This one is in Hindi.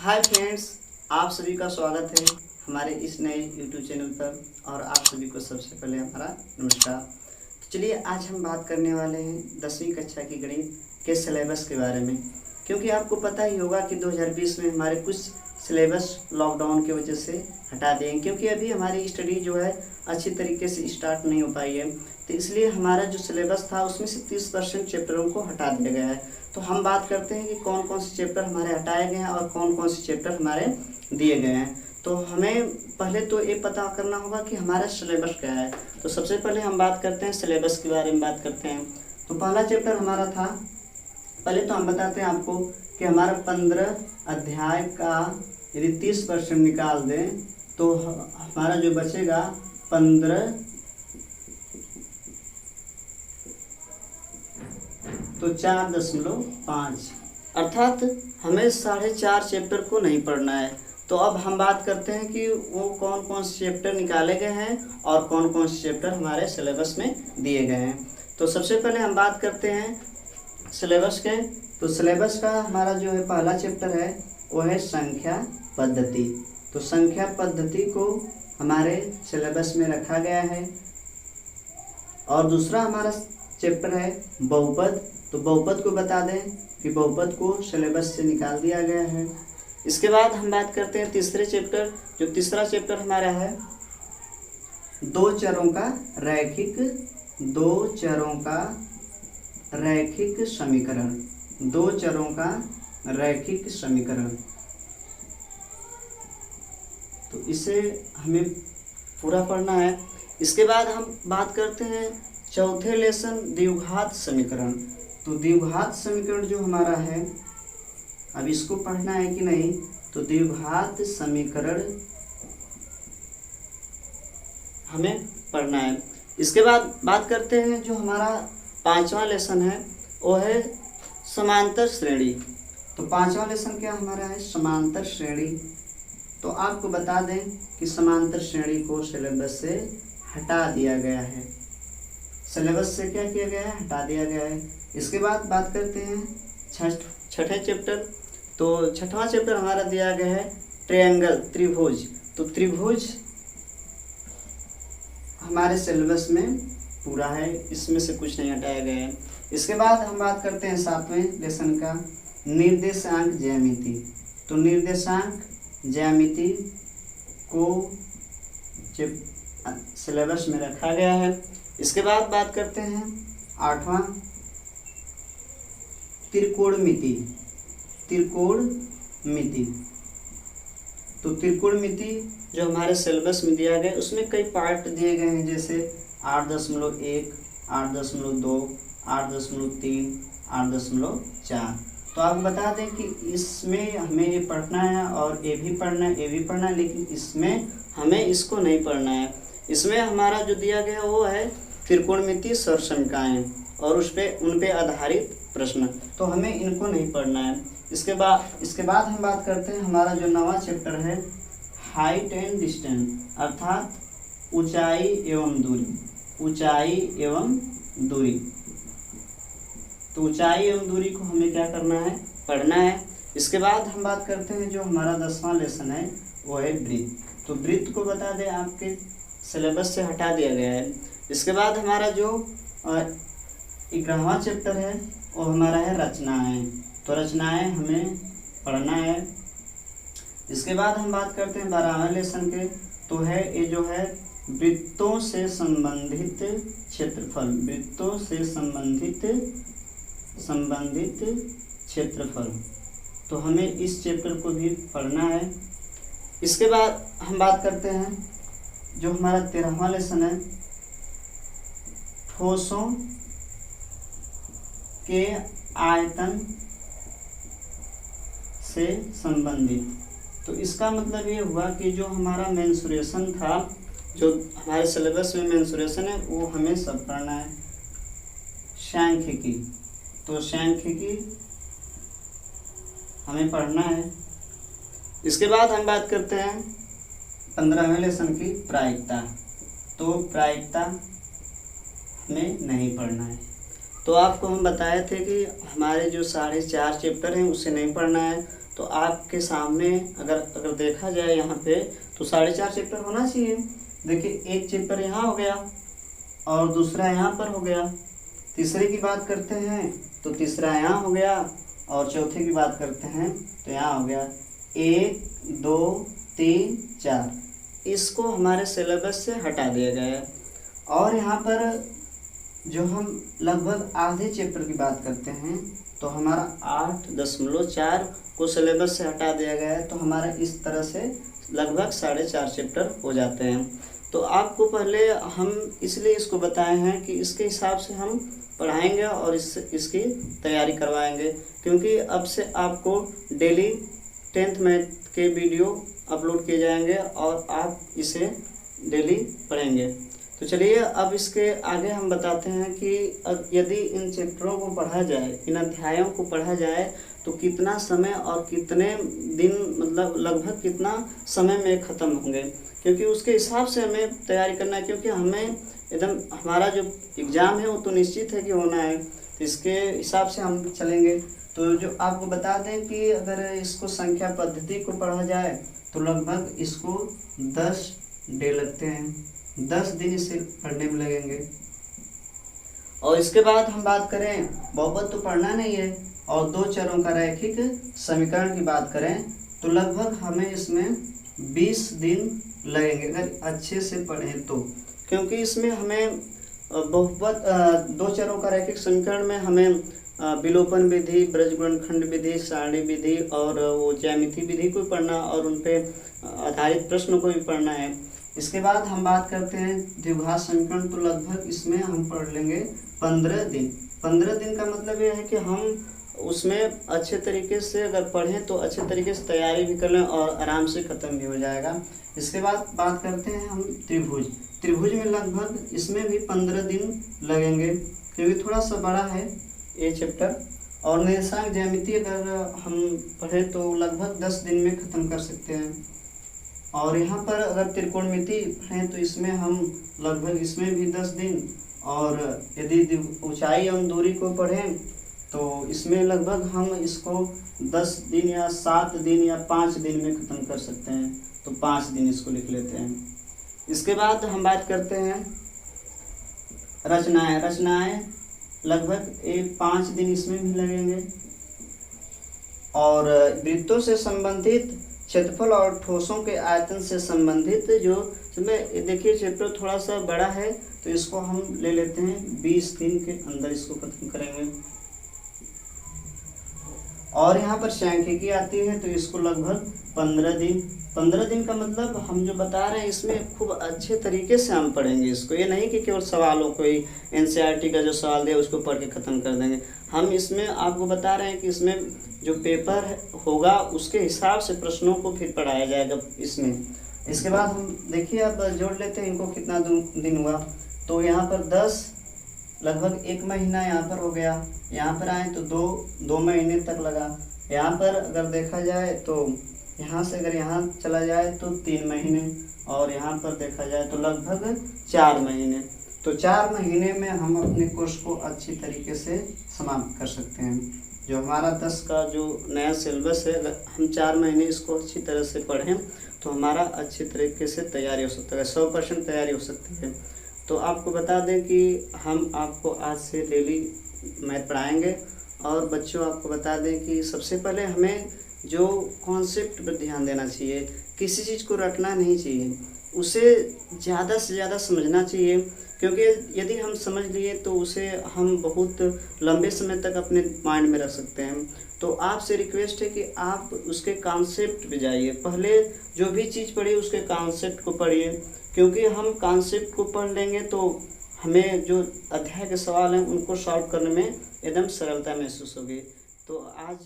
हाय फ्रेंड्स, आप सभी का स्वागत है हमारे इस नए यूट्यूब चैनल पर। और आप सभी को सबसे पहले हमारा नमस्कार। तो चलिए आज हम बात करने वाले हैं 10वीं कक्षा की गणित के सिलेबस के बारे में। क्योंकि आपको पता ही होगा कि 2020 में हमारे कुछ सिलेबस लॉकडाउन की वजह से हटा दिए, क्योंकि अभी हमारी स्टडी जो है अच्छी तरीके से स्टार्ट नहीं हो पाई है। तो इसलिए हमारा जो सिलेबस था उसमें से 30% चैप्टरों को हटा दिया गया है। तो हम बात करते हैं कि कौन कौन से चैप्टर हमारे हटाए गए हैं और कौन कौन से चैप्टर हमारे दिए गए हैं। तो हमें पहले तो ये पता करना होगा कि हमारा सिलेबस क्या है। तो सबसे पहले हम बात करते हैं सिलेबस के बारे में बात करते हैं। तो पहला चैप्टर हमारा था, पहले तो हम बताते हैं आपको कि हमारा 15 अध्याय का यदि 30% निकाल दें तो हमारा जो बचेगा 15, तो 4.5, अर्थात हमें 4.5 चैप्टर को नहीं पढ़ना है। तो अब हम बात करते हैं कि वो कौन कौन से चैप्टर निकाले गए हैं और कौन कौन से चैप्टर हमारे सिलेबस में दिए गए हैं। तो सबसे पहले हम बात करते हैं सिलेबस के। तो सिलेबस का हमारा जो है पहला चैप्टर है वो है संख्या पद्धति। तो संख्या पद्धति को हमारे सिलेबस में रखा गया है। और दूसरा हमारा चैप्टर है बहुपद। तो बहुपद को बता दें कि बहुपद को सिलेबस से निकाल दिया गया है। इसके बाद हम बात करते हैं तीसरे चैप्टर। जो तीसरा चैप्टर हमारा है दो चरों का रैखिक समीकरण। दो चरों का रैखिक समीकरण, तो इसे हमें पूरा पढ़ना है। इसके बाद हम बात करते हैं चौथे लेसन द्विघात समीकरण। तो द्विघात समीकरण जो हमारा है, अब इसको पढ़ना है कि नहीं, तो द्विघात समीकरण हमें पढ़ना है। इसके बाद बात करते हैं जो हमारा पांचवा लेसन है वो है समांतर श्रेणी। तो पांचवा लेसन क्या हमारा है, समांतर श्रेणी। तो आपको बता दें कि समांतर श्रेणी को सिलेबस से हटा दिया गया है। सिलेबस से क्या किया गया है, हटा दिया गया है। इसके बाद बात करते हैं छठे चैप्टर। तो छठवां चैप्टर हमारा दिया गया है ट्रायंगल, त्रिभुज। तो त्रिभुज हमारे सिलेबस में पूरा है, इसमें से कुछ नहीं हटाया गया है। इसके बाद हम बात करते हैं सातवें लेसन का निर्देशांक ज्यामिति। तो निर्देशांक ज्यामिति को सिलेबस में रखा गया है। इसके बाद बात करते हैं आठवां त्रिकोणमिति। तो त्रिकोणमिति जो हमारे सिलेबस में दिया गया है उसमें कई पार्ट दिए गए हैं, जैसे 8.1, 8.2, 8.3, 8.4। तो आप बता दें कि इसमें हमें ये पढ़ना है और ये भी पढ़ना है, ये भी पढ़ना है, लेकिन इसमें हमें इसको नहीं पढ़ना है। इसमें हमारा जो दिया गया वो है त्रिकोणमिति सरसमीकाएं और उन पे आधारित प्रश्न। तो हमें इनको नहीं पढ़ना है। इसके बाद हम बात करते हैं हमारा जो नवा चैप्टर है हाइट एंड डिस्टेंस, अर्थात ऊंचाई एवं दूरी। तो ऊंचाई एवं दूरी को हमें क्या करना है, पढ़ना है। इसके बाद हम बात करते हैं जो हमारा 10वां लेसन है वो है वृत्त। तो वृत्त को बता दें आपके सिलेबस से हटा दिया गया है। इसके बाद हमारा जो 11वां चैप्टर है वो हमारा है रचनाएं। तो रचनाएं हमें पढ़ना है। इसके बाद हम बात करते हैं 12वें लेसन के। तो है ये जो है वृत्तों से संबंधित क्षेत्रफल। तो हमें इस चैप्टर को भी पढ़ना है। इसके बाद हम बात करते हैं जो हमारा 13वां लेसन है ठोसों के आयतन से संबंधित। तो इसका मतलब ये हुआ कि जो हमारा मेंसुरेशन था, जो हमारे सिलेबस में मेंसुरेशन है वो हमें सब पढ़ना है। सांख्यिकी, तो सांख्यिकी हमें पढ़ना है। इसके बाद हम बात करते हैं 15वें लेसन की प्रायिकता। तो प्रायिकता हमें नहीं पढ़ना है। तो आपको हम बताए थे कि हमारे जो 4.5 चैप्टर हैं उसे नहीं पढ़ना है। तो आपके सामने अगर देखा जाए यहाँ पे तो 4.5 चैप्टर होना चाहिए। देखिए, एक चैप्टर यहाँ हो गया और दूसरा यहाँ पर हो गया। तीसरे की बात करते हैं तो तीसरा यहाँ हो गया और चौथे की बात करते हैं तो यहाँ हो गया। 1 2 3 4 इसको हमारे सिलेबस से हटा दिया गया है। और यहाँ पर जो हम लगभग आधे चैप्टर की बात करते हैं तो हमारा 8.4 को सिलेबस से हटा दिया गया है। तो हमारा इस तरह से लगभग 4.5 चैप्टर हो जाते हैं। तो आपको पहले हम इसलिए इसको बताए हैं कि इसके हिसाब से हम पढ़ाएंगे और इसकी तैयारी करवाएंगे, क्योंकि अब से आपको डेली 10th मैथ के वीडियो अपलोड किए जाएंगे और आप इसे डेली पढ़ेंगे। तो चलिए अब इसके आगे हम बताते हैं कि यदि इन चैप्टरों को पढ़ा जाए, इन अध्यायों को पढ़ा जाए तो कितना समय और कितने दिन, मतलब लगभग कितना समय में ख़त्म होंगे, क्योंकि उसके हिसाब से हमें तैयारी करना है। क्योंकि हमें एकदम हमारा जो एग्ज़ाम है वो तो निश्चित है कि होना है, तो इसके हिसाब से हम चलेंगे। तो जो आपको बता दें कि अगर इसको संख्या पद्धति को पढ़ा जाए तो लगभग इसको 10 डे लगते हैं, 10 दिन इसे पढ़ने में लगेंगे। और इसके बाद हम बात करें, बहुपद तो पढ़ना नहीं है, और 2 चरों का रैखिक समीकरण की बात करें तो लगभग हमें इसमें 20 दिन लगेंगे अगर अच्छे से पढ़ें तो। क्योंकि इसमें हमें बहुपद 2 चरों का रैखिक समीकरण में हमें विलोपन विधि, ब्रजगुणनखंड विधि, सारणी विधि और वो ज्यामिति विधि को पढ़ना और उन पे आधारित प्रश्नों को भी पढ़ना है। इसके बाद हम बात करते हैं द्विघात समीकरण, तो लगभग इसमें हम पढ़ लेंगे 15 दिन। 15 दिन का मतलब यह है कि हम उसमें अच्छे तरीके से अगर पढ़ें तो अच्छे तरीके से तैयारी भी कर लें और आराम से ख़त्म भी हो जाएगा। इसके बाद बात करते हैं हम त्रिभुज। त्रिभुज में लगभग इसमें भी 15 दिन लगेंगे, क्योंकि थोड़ा सा बड़ा है ये चैप्टर। और निर्देशांक ज्यामिति अगर हम पढ़ें तो लगभग 10 दिन में ख़त्म कर सकते हैं। और यहाँ पर अगर त्रिकोणमिति पढ़ें तो इसमें हम लगभग इसमें भी 10 दिन, और यदि ऊंचाई एवं दूरी को पढ़ें तो इसमें लगभग हम इसको 10 दिन या 7 दिन या 5 दिन में ख़त्म कर सकते हैं। तो 5 दिन इसको लिख लेते हैं। इसके बाद हम बात करते हैं रचनाएं। रचनाएं लगभग 5 दिन इसमें भी लगेंगे। और वृत्तों से संबंधित क्षेत्रफल और ठोसों के आयतन से संबंधित जो इसमें देखिए चैप्टर थोड़ा सा बड़ा है, तो इसको हम ले लेते हैं 20 दिन के अंदर इसको खत्म करेंगे। और यहाँ पर सांख्यिकी आती है तो इसको लगभग 15 दिन। 15 दिन का मतलब हम जो बता रहे हैं इसमें खूब अच्छे तरीके से हम पढ़ेंगे इसको। ये नहीं कि केवल सवालों को ही एनसीईआरटी का जो सवाल दिया उसको पढ़ के ख़त्म कर देंगे। हम इसमें आपको बता रहे हैं कि इसमें जो पेपर होगा उसके हिसाब से प्रश्नों को फिर पढ़ाया जाएगा इसमें। इसके बाद हम देखिए अब जोड़ लेते हैं इनको कितना दिन हुआ। तो यहाँ पर 10 लगभग 1 महीना यहाँ पर हो गया। यहाँ पर आए तो 2 महीने तक लगा। यहाँ पर अगर देखा जाए तो यहाँ से अगर यहाँ चला जाए तो 3 महीने, और यहाँ पर देखा जाए तो लगभग 4 महीने। तो 4 महीने में हम अपने कोर्स को अच्छी तरीके से समाप्त कर सकते हैं। जो हमारा 10 का जो नया सिलेबस है, अगर हम 4 महीने इसको अच्छी तरह से पढ़ें तो हमारा अच्छी तरीके से तैयारी हो सकता है, 100% तैयारी हो सकती है। तो आपको बता दें कि हम आपको आज से डेली मैथ पढ़ाएंगे। और बच्चों आपको बता दें कि सबसे पहले हमें जो कॉन्सेप्ट पर ध्यान देना चाहिए, किसी चीज़ को रटना नहीं चाहिए, उसे ज़्यादा से ज़्यादा समझना चाहिए। क्योंकि यदि हम समझ लिए तो उसे हम बहुत लंबे समय तक अपने माइंड में रख सकते हैं। तो आपसे रिक्वेस्ट है कि आप उसके कॉन्सेप्ट पे जाइए, पहले जो भी चीज़ पढ़िए उसके कॉन्सेप्ट को पढ़िए। क्योंकि हम कॉन्सेप्ट को पढ़ लेंगे तो हमें जो अध्याय के सवाल हैं उनको सॉल्व करने में एकदम सरलता महसूस होगी। तो आज